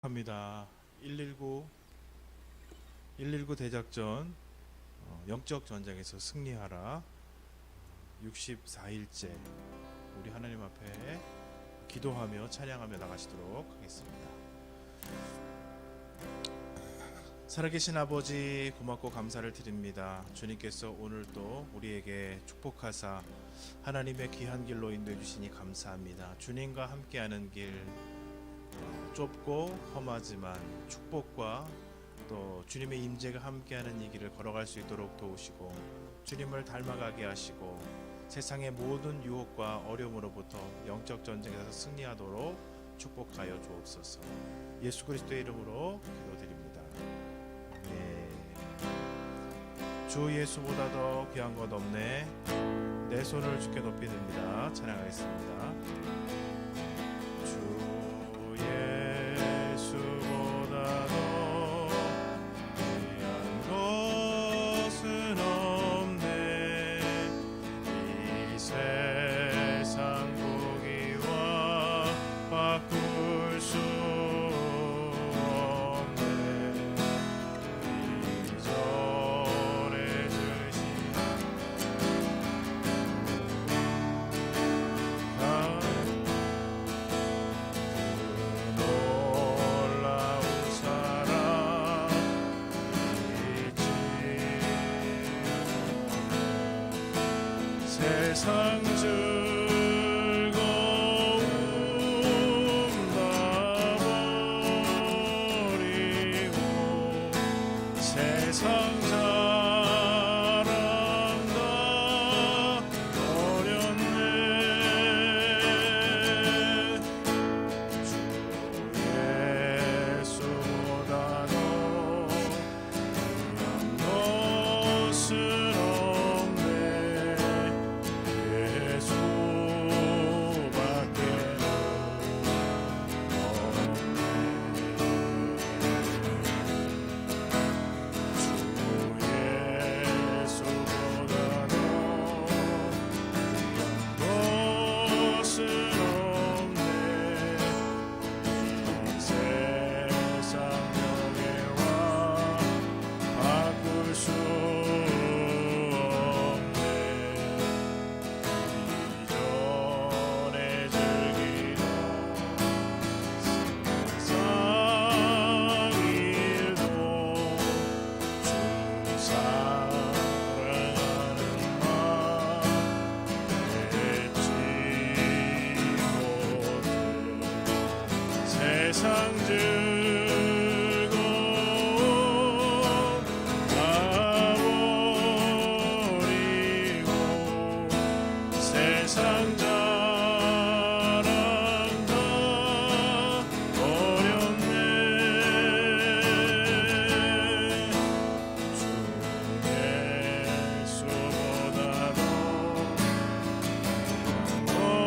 합니다. 119 대작전, 영적 전쟁에서 승리하라. 64일째 우리 하나님 앞에 기도하며 찬양하며 나가시도록 하겠습니다. 살아계신 아버지, 고맙고 감사를 드립니다. 주님께서 오늘 또 우리에게 축복하사 하나님의 귀한 길로 인도해 주시니 감사합니다. 주님과 함께하는 길, 좁고 험하지만 축복과 또 주님의 임재가 함께하는 이 길을 걸어갈 수 있도록 도우시고, 주님을 닮아가게 하시고, 세상의 모든 유혹과 어려움으로부터 영적 전쟁에서 승리하도록 축복하여 주옵소서. 예수 그리스도의 이름으로 기도드립니다. 주 예수보다 더 귀한 것 없네. 내 손을 주께 높이 듭니다. 찬양하겠습니다. 주 예수보다 더 귀한 것은 없네. 이 세상 보기와 바꿀 수 세상 즐거움 다 버리고 세상 자랑 다 버렸네. 주 예수보다 더 귀한 것은 세상 즐거움 다 버리고 세상 자랑 다 버렸네. 주 예수보다 더 것은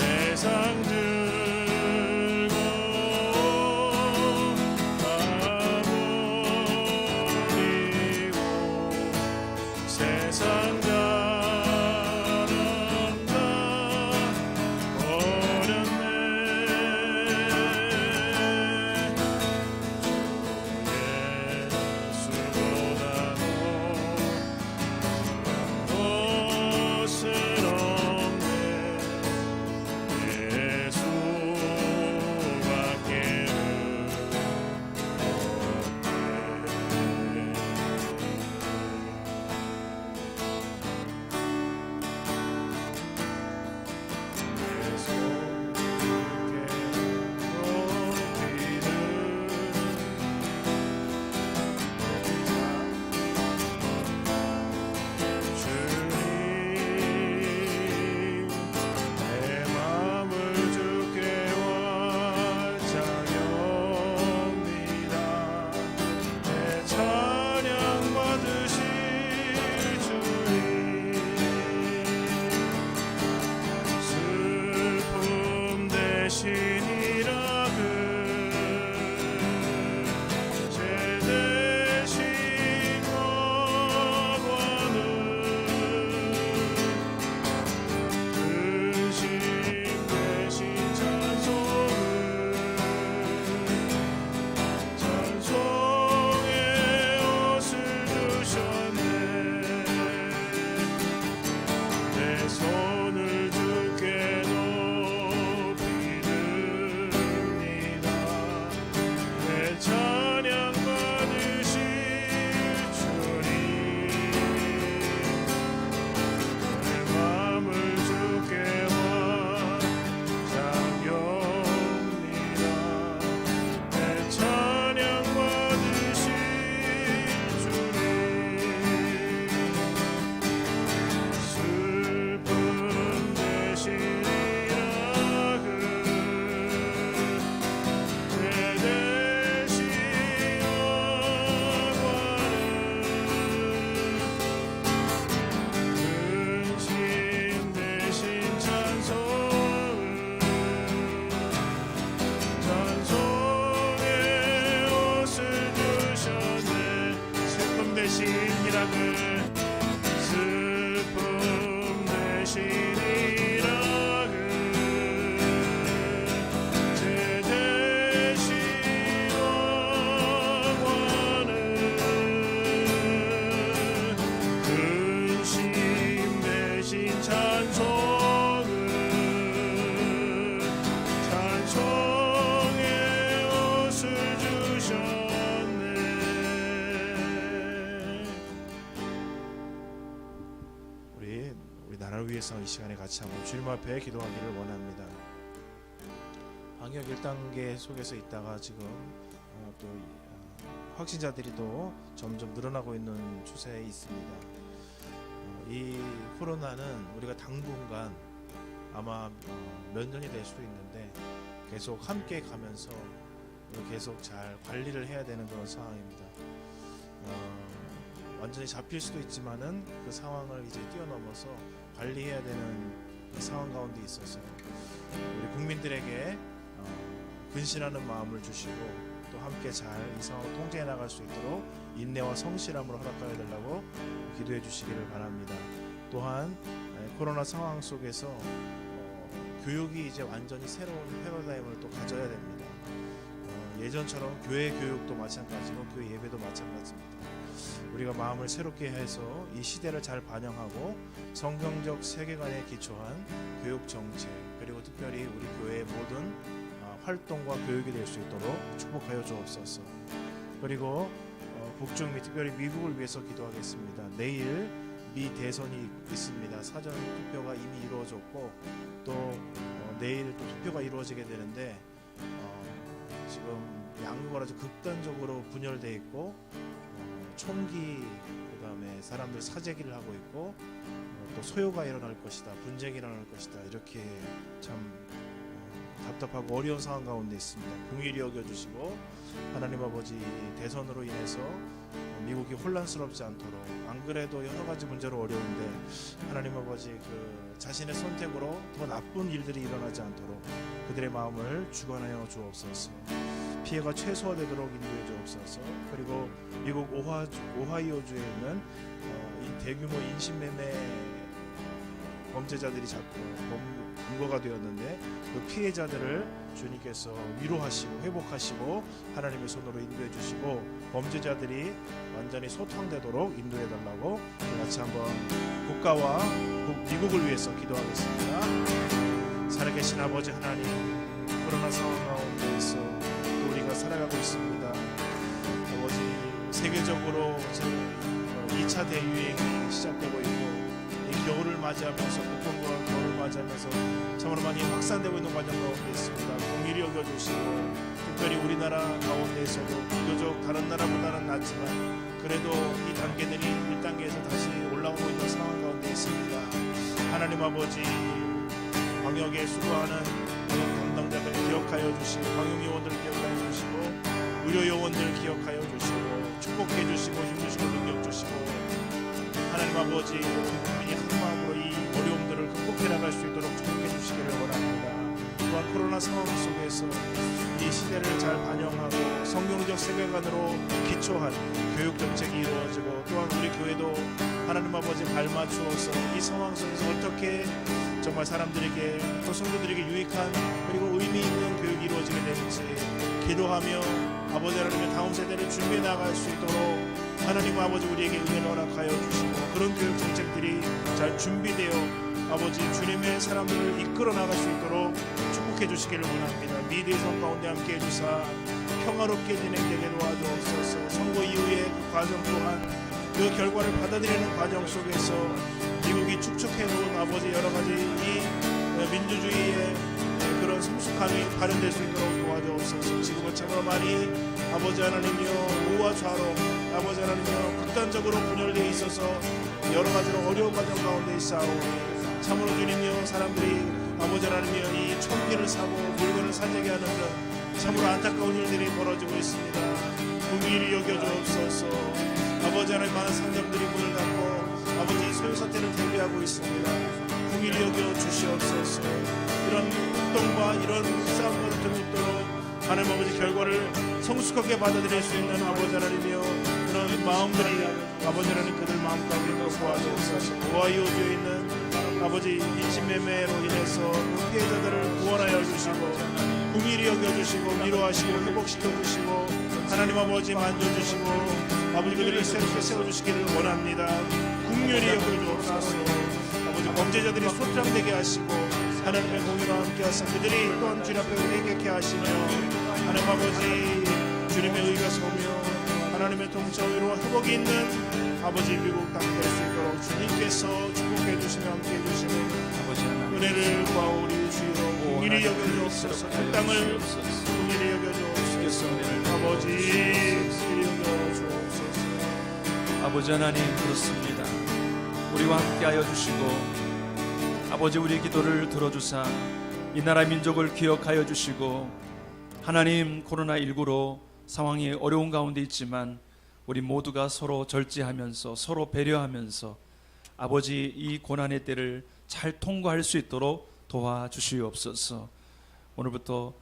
세상 즐거움 다 버리고 세상 자랑 다 버렸네. 주 예수보다 더 것은 우리 나라를 위해서 이 시간에 같이 한번 주님 앞에 기도하기를 원합니다. 방역 1단계 속에서 있다가 지금 또 확진자들이 또 점점 늘어나고 있는 추세에 있습니다. 이 코로나는 우리가 당분간 아마 몇 년이 될 수도 있는데 계속 함께 가면서 계속 잘 관리를 해야 되는 그런 상황입니다. 완전히 잡힐 수도 있지만은 그 상황을 이제 뛰어넘어서 관리해야 되는 상황 가운데 있어서 우리 국민들에게 근신하는 마음을 주시고 또 함께 잘 이 상황을 통제해 나갈 수 있도록 인내와 성실함으로 허락하여 달라고 기도해 주시기를 바랍니다. 또한 코로나 상황 속에서 교육이 이제 완전히 새로운 패러다임을 또 가져야 됩니다. 예전처럼 교회 교육도 마찬가지고 교회 예배도 마찬가지입니다. 우리가 마음을 새롭게 해서 이 시대를 잘 반영하고 성경적 세계관에 기초한 교육 정책 그리고 특별히 우리 교회의 모든 활동과 교육이 될 수 있도록 축복하여 주옵소서. 그리고 북중 및 특별히 미국을 위해서 기도하겠습니다. 내일 미 대선이 있습니다. 사전 투표가 이미 이루어졌고 또 내일 또 투표가 이루어지게 되는데 지금 양극화가 아주 극단적으로 분열되어 있고 총기 그다음에 사람들 사재기를 하고 있고 또 소요가 일어날 것이다, 분쟁이 일어날 것이다 이렇게 참 답답하고 어려운 상황 가운데 있습니다. 공의를 여겨주시고 하나님 아버지 대선으로 인해서 미국이 혼란스럽지 않도록 안 그래도 여러 가지 문제로 어려운데 하나님 아버지 그 자신의 선택으로 더 나쁜 일들이 일어나지 않도록 그들의 마음을 주관하여 주옵소서. 피해가 최소화되도록 인도해 주옵소서. 그리고 미국 오하이오주에 있는 이 대규모 인신매매 범죄자들이 자꾸 검거가 되었는데 그 피해자들을 주님께서 위로하시고 회복하시고 하나님의 손으로 인도해 주시고 범죄자들이 완전히 소탕되도록 인도해 달라고 같이 한번 국가와 미국을 위해서 기도하겠습니다. 살아계신 아버지 하나님, 코로나 상황 가운데에서 또 우리가 살아가고 있습니다. 아버지 세계적으로 2차 대유행이 시작되고 있고 이 겨울을 맞이하면서 북한과 겨울을 맞이하면서 참으로 많이 확산되고 있는 과정 가운데 있습니다. 공의를 여겨주시고 특별히 우리나라 가운데에서도 비교적 다른 나라보다는 낫지만 그래도 이 단계들이 1단계에서 다시 올라오고 있는 상황 가운데 있습니다. 하나님 아버지 방역에 수고하는 방역 담당자들 기억하여 주시고 방역요원들 기억하여 주시고 의료요원들 기억하여 주시고 축복해 주시고 힘주시고 능력 주시고 하나님 아버지 국민이 한 마음으로 이 어려움들을 극복해 나갈 수 있도록 축복해 주시기를 원합니다. 또한 코로나 상황 속에서 이 시대를 잘 반영하고 성경적 세계관으로 기초한 교육 정책이 이루어지고 또한 우리 교회도 하나님 아버지 발맞추어서 이 상황 속에서 어떻게 정말 사람들에게 또 성도들에게 유익한 그리고 의미 있는 교육이 이루어지게 되는지 기도하며 아버지 하나님의 다음 세대를 준비해 나갈 수 있도록 하나님 아버지 우리에게 은혜를 허락하여 주시고 그런 교육 정책들이 잘 준비되어 아버지 주님의 사람들을 이끌어 나갈 수 있도록 축복해 주시기를 원합니다. 미대선 가운데 함께 해주사 평화롭게 진행되게 도와주옵소서. 선거 이후의 그 과정 또한 그 결과를 받아들이는 과정 속에서 미국이 축적해놓은 아버지 여러 가지 이 민주주의의 그런 성숙함이 발현될 수 있도록 도와주옵소서. 지금은 참으로 많이 아버지 하나님이여 우와 좌로 아버지 하나님이여 극단적으로 분열되어 있어서 여러 가지로 어려운 과정 가운데 있사오니 참으로 주님이여 사람들이 아버지 하나님이여 이 총기를 사고 물건을 사재게 하는 등 참으로 안타까운 일들이 벌어지고 있습니다. 공의를 여겨주옵소서. 아버지 하나님 많은 상점들이 문을 닫고 아버지 소요사태를 대비하고 있습니다. 공의를 여겨 주시옵소서. 이런 폭동과 이런 싸움과 같은 것들로 하나님 아버지 결과를 성숙하게 받아들일 수 있는 아버지 하나님이여 그런 마음들이 아버지 하나님 그들 마음 가운데 도와주옵소서. 오하이오주에 있는 아버지 인신매매로 인해서 그 피해자들을 구원하여 주시고 공의를 여겨주시고 위로하시고 회복시켜주시고 하나님 아버지 만져주시고 아버지 그들을 새롭게 세워주시기를 원합니다. 국률이 여겨주옵소서. 아버지 범죄자들이 소탕되게 하시고 하나님의 공의와 함께 하사 그들이 또한 주님 앞에 회개케 하시며 하나님 아버지 주님의 의가 서며 하나님의 통치와 회복이 있는 아버지 미국 땅 될 수 있도록 주님께서 축복해 주시며 함께 은혜를 구하오니 주여 긍휼히 여겨주옵소서. 그 땅을 긍휼히 여겨주옵소서. 아버지 긍휼히 여겨주옵소서. 아버지 하나님, 그렇습니다. 우리와 함께하여 주시고 아버지 우리 기도를 들어주사 이 나라 민족을 기억하여 주시고 하나님, 코로나19로 상황이 어려운 가운데 있지만 우리 모두가 서로 절제하면서 서로 배려하면서 아버지 이 고난의 때를 잘 통과할 수 있도록 도와주시옵소서. 오늘부터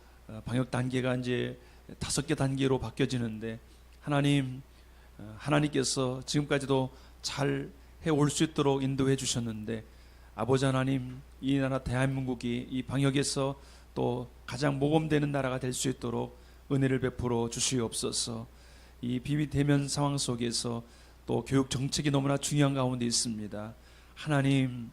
방역 단계가 이제 5개 단계로 바뀌어지는데 하나님, 하나님께서 지금까지도 잘 해올 수 있도록 인도해 주셨는데 아버지 하나님, 이 나라 대한민국이 이 방역에서 또 가장 모범되는 나라가 될 수 있도록 은혜를 베풀어 주시옵소서. 이 비비대면 상황 속에서 또 교육 정책이 너무나 중요한 가운데 있습니다. 하나님,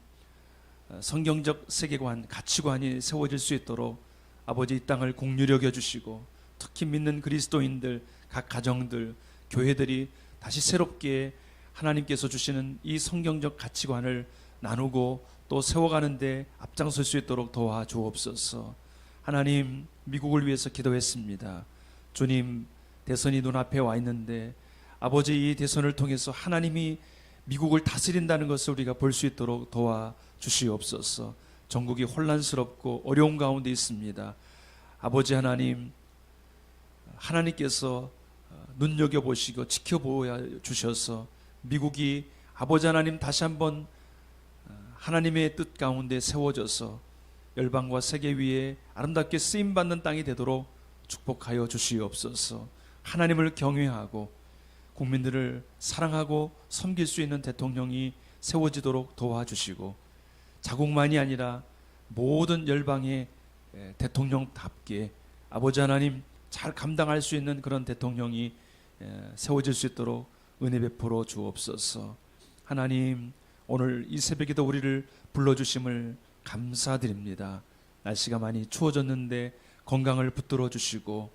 성경적 세계관, 가치관이 세워질 수 있도록 아버지 이 땅을 공유히 여겨주시고 특히 믿는 그리스도인들, 각 가정들, 교회들이 다시 새롭게 하나님께서 주시는 이 성경적 가치관을 나누고 또 세워가는데 앞장설 수 있도록 도와주옵소서. 하나님, 미국을 위해서 기도했습니다. 주님, 대선이 눈앞에 와 있는데 아버지 이 대선을 통해서 하나님이 미국을 다스린다는 것을 우리가 볼 수 있도록 도와주시옵소서. 전국이 혼란스럽고 어려운 가운데 있습니다. 아버지 하나님, 하나님께서 눈여겨보시고 지켜보아 주셔서 미국이 아버지 하나님 다시 한번 하나님의 뜻 가운데 세워져서 열방과 세계 위에 아름답게 쓰임받는 땅이 되도록 축복하여 주시옵소서. 하나님을 경외하고 국민들을 사랑하고 섬길 수 있는 대통령이 세워지도록 도와주시고 자국만이 아니라 모든 열방의 대통령답게 아버지 하나님 잘 감당할 수 있는 그런 대통령이 세워질 수 있도록 은혜 베풀어 주옵소서. 하나님, 오늘 이 새벽에도 우리를 불러주심을 감사드립니다. 날씨가 많이 추워졌는데 건강을 붙들어 주시고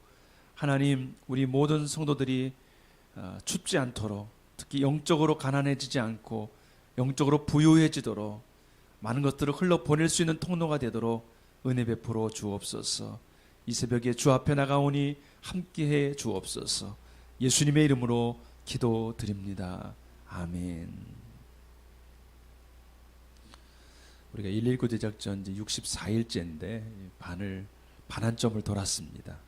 하나님, 우리 모든 성도들이 춥지 않도록 특히 영적으로 가난해지지 않고 영적으로 부유해지도록 많은 것들을 흘러보낼 수 있는 통로가 되도록 은혜 베풀어 주옵소서. 이 새벽에 주 앞에 나가오니 함께해 주옵소서. 예수님의 이름으로 기도드립니다. 아멘. 우리가 119 대작전 이제 64일째인데 반환점을 돌았습니다.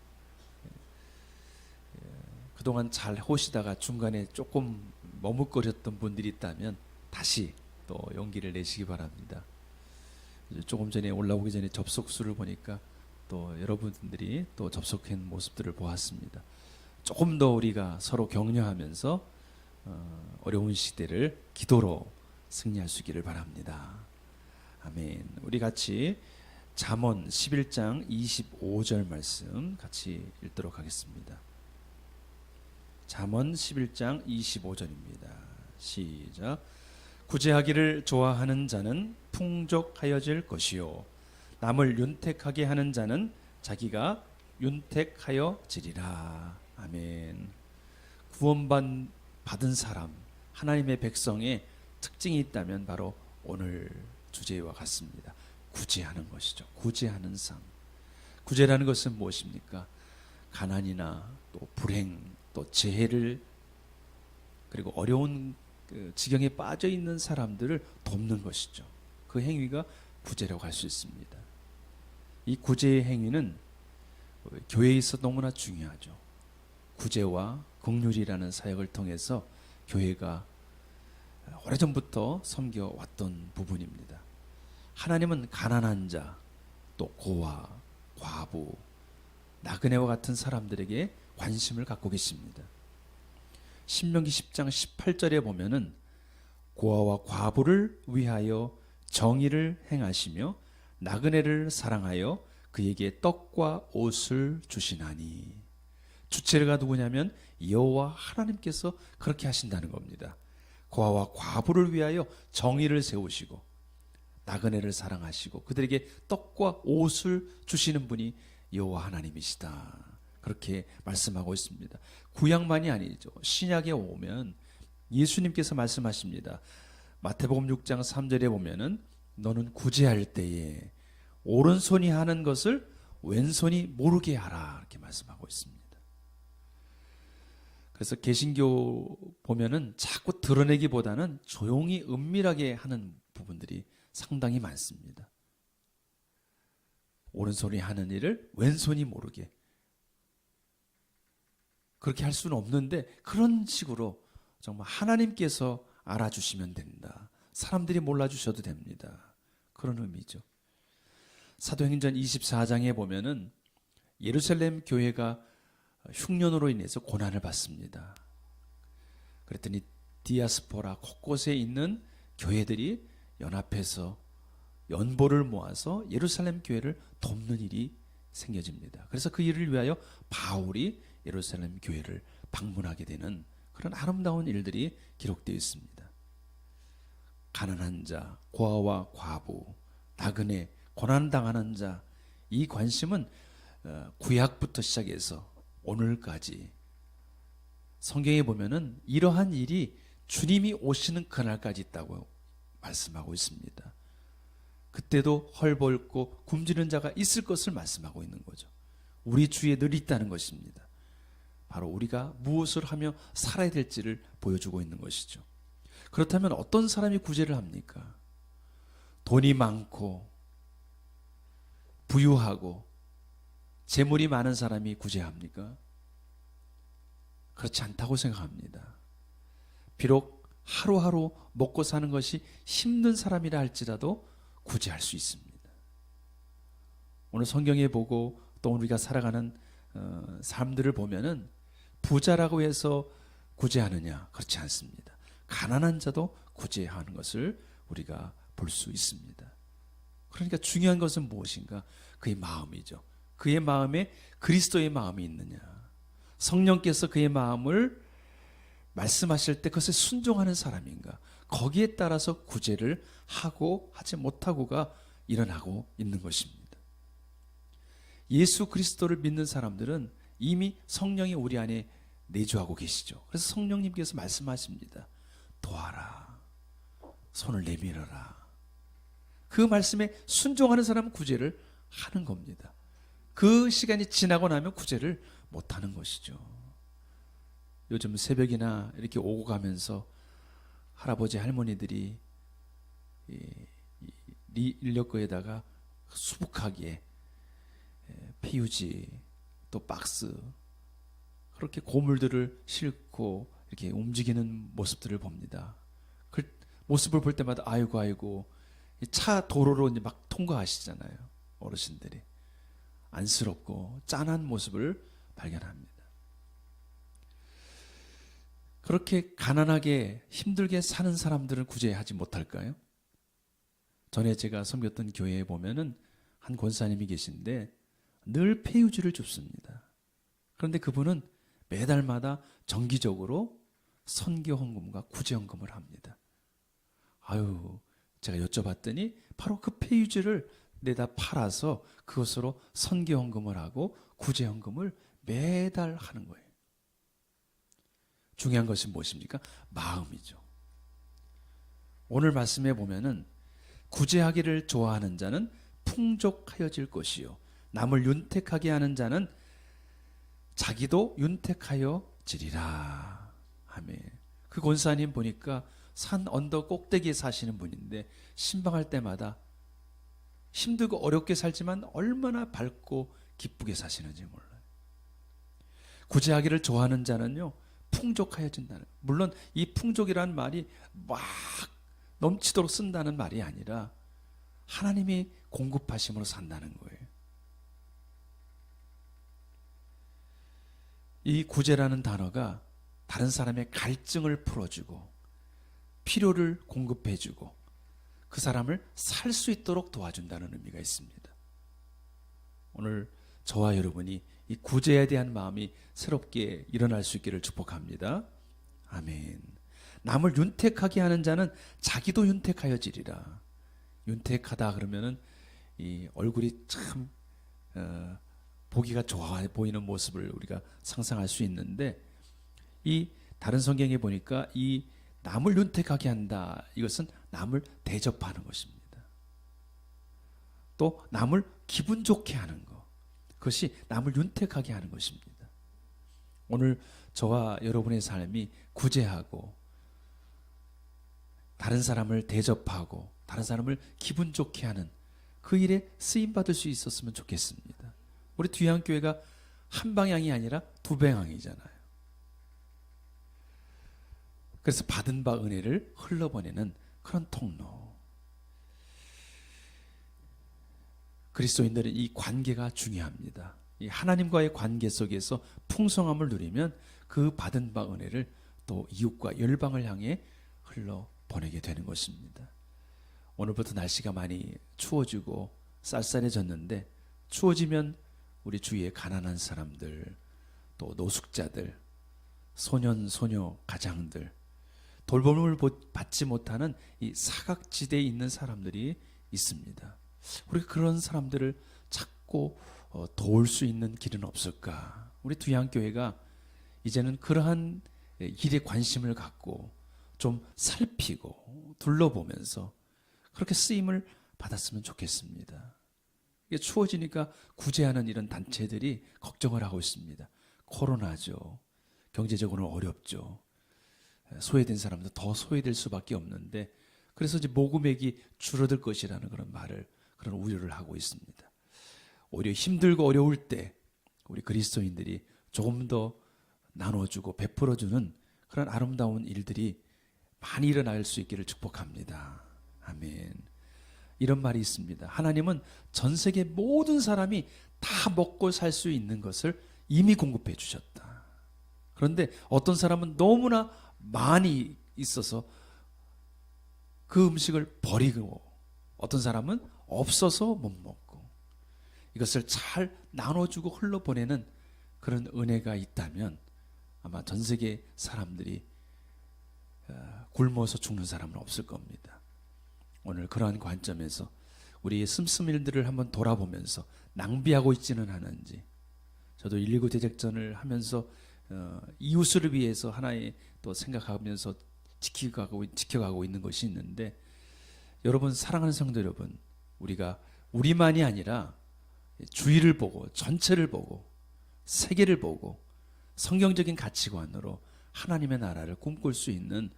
그동안 잘 호시다가 중간에 조금 머뭇거렸던 분들이 있다면 다시 또 용기를 내시기 바랍니다. 조금 전에 올라오기 전에 접속수를 보니까 또 여러분들이 또 접속한 모습들을 보았습니다. 조금 더 우리가 서로 격려하면서 어려운 시대를 기도로 승리할 수 있기를 바랍니다. 아멘. 우리 같이 잠언 11장 25절 말씀 같이 읽도록 하겠습니다. 잠언 11장 25절입니다. 시작. 구제하기를 좋아하는 자는 풍족하여질 것이요 남을 윤택하게 하는 자는 자기가 윤택하여지리라. 아멘. 구원받은 사람, 하나님의 백성의 특징이 있다면 바로 오늘 주제와 같습니다. 구제하는 것이죠. 구제하는 삶. 구제라는 것은 무엇입니까? 가난이나 또 불행, 또 재해를 그리고 어려운 지경에 빠져 있는 사람들을 돕는 것이죠. 그 행위가 구제라고 할 수 있습니다. 이 구제의 행위는 교회에 있어 너무나 중요하죠. 구제와 긍휼이라는 사역을 통해서 교회가 오래전부터 섬겨왔던 부분입니다. 하나님은 가난한 자, 또 고아, 과부, 나그네와 같은 사람들에게 관심을 갖고 계십니다. 신명기 10장 18절에 보면은 고아와 과부를 위하여 정의를 행하시며 나그네를 사랑하여 그에게 떡과 옷을 주시나니. 주체가 누구냐면 여호와 하나님께서 그렇게 하신다는 겁니다. 고아와 과부를 위하여 정의를 세우시고 나그네를 사랑하시고 그들에게 떡과 옷을 주시는 분이 여호와 하나님이시다. 그렇게 말씀하고 있습니다. 구약만이 아니죠. 신약에 오면 예수님께서 말씀하십니다. 마태복음 6장 3절에 보면은 너는 구제할 때에 오른손이 하는 것을 왼손이 모르게 하라, 이렇게 말씀하고 있습니다. 그래서 개신교 보면은 자꾸 드러내기보다는 조용히 은밀하게 하는 부분들이 상당히 많습니다. 오른손이 하는 일을 왼손이 모르게, 그렇게 할 수는 없는데 그런 식으로 정말 하나님께서 알아주시면 된다, 사람들이 몰라주셔도 됩니다, 그런 의미죠. 사도행전 24장에 보면은 예루살렘 교회가 흉년으로 인해서 고난을 받습니다. 그랬더니 디아스포라 곳곳에 있는 교회들이 연합해서 연보를 모아서 예루살렘 교회를 돕는 일이 생겨집니다. 그래서 그 일을 위하여 바울이 예루살렘 교회를 방문하게 되는 그런 아름다운 일들이 기록되어 있습니다. 가난한 자, 고아와 과부, 나그네, 고난당하는 자, 이 관심은 구약부터 시작해서 오늘까지 성경에 보면은 이러한 일이 주님이 오시는 그날까지 있다고 말씀하고 있습니다. 그때도 헐벗고 굶주리는 자가 있을 것을 말씀하고 있는 거죠. 우리 주위에 늘 있다는 것입니다. 바로 우리가 무엇을 하며 살아야 될지를 보여주고 있는 것이죠. 그렇다면 어떤 사람이 구제를 합니까? 돈이 많고 부유하고 재물이 많은 사람이 구제합니까? 그렇지 않다고 생각합니다. 비록 하루하루 먹고 사는 것이 힘든 사람이라 할지라도 구제할 수 있습니다. 오늘 성경에 보고 또 우리가 살아가는 사람들을 보면은 부자라고 해서 구제하느냐? 그렇지 않습니다. 가난한 자도 구제하는 것을 우리가 볼 수 있습니다. 그러니까 중요한 것은 무엇인가? 그의 마음이죠. 그의 마음에 그리스도의 마음이 있느냐? 성령께서 그의 마음을 말씀하실 때 그것에 순종하는 사람인가? 거기에 따라서 구제를 하고 하지 못하고가 일어나고 있는 것입니다. 예수 그리스도를 믿는 사람들은 이미 성령이 우리 안에 내주하고 계시죠. 그래서 성령님께서 말씀하십니다. 도와라. 손을 내밀어라. 그 말씀에 순종하는 사람은 구제를 하는 겁니다. 그 시간이 지나고 나면 구제를 못하는 것이죠. 요즘 새벽이나 이렇게 오고 가면서 할아버지 할머니들이 인력거에다가 수북하게 피우지 또 박스 그렇게 고물들을 싣고 이렇게 움직이는 모습들을 봅니다. 그 모습을 볼 때마다 아이고 차 도로로 이제 막 통과하시잖아요. 어르신들이 안쓰럽고 짠한 모습을 발견합니다. 그렇게 가난하게 힘들게 사는 사람들을 구제하지 못할까요? 전에 제가 섬겼던 교회에 보면은 한 권사님이 계신데 늘 폐유지를 줍습니다. 그런데 그분은 매달마다 정기적으로 선교 헌금과 구제 헌금을 합니다. 제가 여쭤봤더니 바로 그 폐유지를 내다 팔아서 그것으로 선교 헌금을 하고 구제 헌금을 매달 하는 거예요. 중요한 것이 무엇입니까? 마음이죠. 오늘 말씀에 보면은 구제하기를 좋아하는 자는 풍족하여질 것이요 남을 윤택하게 하는 자는 자기도 윤택하여지리라. 아멘. 그 권사님 보니까 산 언덕 꼭대기에 사시는 분인데 신방할 때마다 힘들고 어렵게 살지만 얼마나 밝고 기쁘게 사시는지 몰라요. 구제하기를 좋아하는 자는요 풍족하여진다는, 물론 이 풍족이라는 말이 막 넘치도록 쓴다는 말이 아니라 하나님이 공급하심으로 산다는 거예요. 이 구제라는 단어가 다른 사람의 갈증을 풀어주고 필요를 공급해주고 그 사람을 살 수 있도록 도와준다는 의미가 있습니다. 오늘 저와 여러분이 이 구제에 대한 마음이 새롭게 일어날 수 있기를 축복합니다. 아멘. 남을 윤택하게 하는 자는 자기도 윤택하여지리라. 윤택하다 그러면은 이 얼굴이 참 보기가 좋아 보이는 모습을 우리가 상상할 수 있는데, 이 다른 성경에 보니까 이 남을 윤택하게 한다, 이것은 남을 대접하는 것입니다. 또 남을 기분 좋게 하는 것, 그것이 남을 윤택하게 하는 것입니다. 오늘 저와 여러분의 삶이 구제하고 다른 사람을 대접하고 다른 사람을 기분 좋게 하는 그 일에 쓰임받을 수 있었으면 좋겠습니다. 우리 뒤안교회가 한 방향이 아니라 두 방향이잖아요. 그래서 받은 바 은혜를 흘러보내는 그런 통로. 그리스도인들은 이 관계가 중요합니다. 이 하나님과의 관계 속에서 풍성함을 누리면 그 받은 바 은혜를 또 이웃과 열방을 향해 흘러보내게 되는 것입니다. 오늘부터 날씨가 많이 추워지고 쌀쌀해졌는데, 추워지면 우리 주위에 가난한 사람들, 또 노숙자들, 소년 소녀 가장들, 돌봄을 받지 못하는 이 사각지대에 있는 사람들이 있습니다. 우리가 그런 사람들을 찾고 도울 수 있는 길은 없을까? 우리 두양교회가 이제는 그러한 일에 관심을 갖고 좀 살피고 둘러보면서 그렇게 쓰임을 받았으면 좋겠습니다. 이게 추워지니까 구제하는 이런 단체들이 걱정을 하고 있습니다. 코로나죠. 경제적으로는 어렵죠. 소외된 사람도 더 소외될 수밖에 없는데, 그래서 이제 모금액이 줄어들 것이라는 그런 우려를 하고 있습니다. 오히려 힘들고 어려울 때 우리 그리스도인들이 조금 더 나눠주고 베풀어주는 그런 아름다운 일들이 많이 일어날 수 있기를 축복합니다. 아멘. 이런 말이 있습니다. 하나님은 전 세계 모든 사람이 다 먹고 살 수 있는 것을 이미 공급해 주셨다. 그런데 어떤 사람은 너무나 많이 있어서 그 음식을 버리고, 어떤 사람은 없어서 못 먹고, 이것을 잘 나눠주고 흘러보내는 그런 은혜가 있다면 아마 전 세계 사람들이 굶어서 죽는 사람은 없을 겁니다. 오늘 그러한 관점에서 우리의 씀씀이들을 한번 돌아보면서 낭비하고 있지는 않은지, 저도 119 대작전을 하면서 이웃을 위해서 하나의 또 생각하면서 지켜가고 있는 것이 있는데, 여러분, 사랑하는 성도 여러분, 우리가 우리만이 아니라 주위를 보고 전체를 보고 세계를 보고 성경적인 가치관으로 하나님의 나라를 꿈꿀 수 있는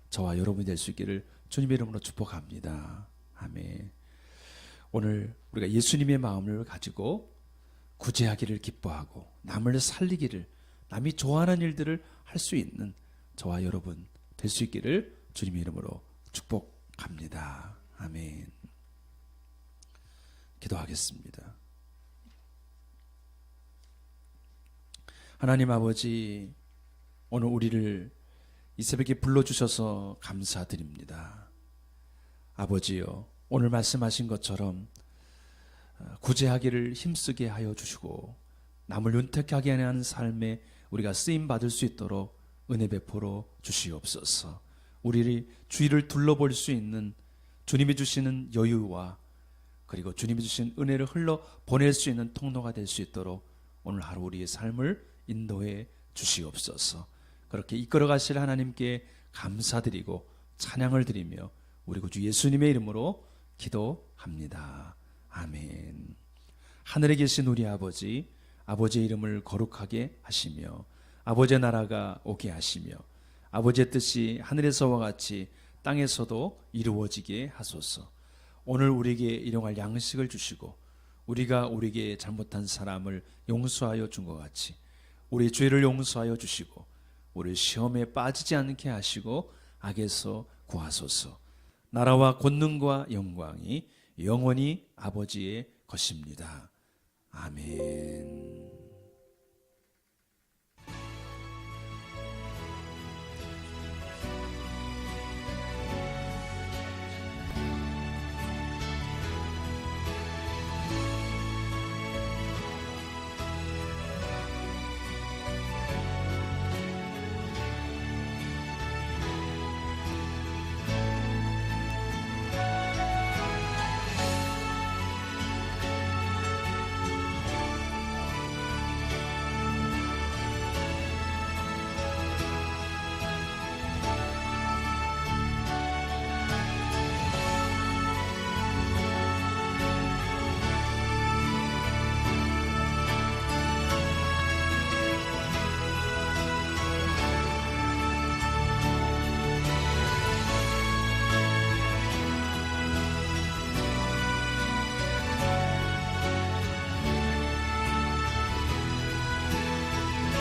저와 여러분이 될 수 있기를 주님의 이름으로 축복합니다. 아멘. 오늘 우리가 예수님의 마음을 가지고 구제하기를 기뻐하고 남을 살리기를, 남이 좋아하는 일들을 할 수 있는 저와 여러분 될 수 있기를 주님의 이름으로 축복합니다. 아멘. 기도하겠습니다. 하나님 아버지, 오늘 우리를 이 새벽에 불러주셔서 감사드립니다. 아버지요, 오늘 말씀하신 것처럼 구제하기를 힘쓰게 하여 주시고 남을 윤택하게 하는 삶에 우리가 쓰임받을 수 있도록 은혜 베풀어 주시옵소서. 우리를 주위를 둘러볼 수 있는 주님이 주시는 여유와 그리고 주님이 주신 은혜를 흘러 보낼 수 있는 통로가 될 수 있도록 오늘 하루 우리의 삶을 인도해 주시옵소서. 그렇게 이끌어 가실 하나님께 감사드리고 찬양을 드리며 우리 구주 예수님의 이름으로 기도합니다. 아멘. 하늘에 계신 우리 아버지, 아버지의 이름을 거룩하게 하시며 아버지의 나라가 오게 하시며 아버지의 뜻이 하늘에서와 같이 땅에서도 이루어지게 하소서. 오늘 우리에게 일용할 양식을 주시고 우리가 우리에게 잘못한 사람을 용서하여 준 것 같이 우리 죄를 용서하여 주시고 우리 시험에 빠지지 않게 하시고 악에서 구하소서. 나라와 권능과 영광이 영원히 아버지의 것입니다. 아멘.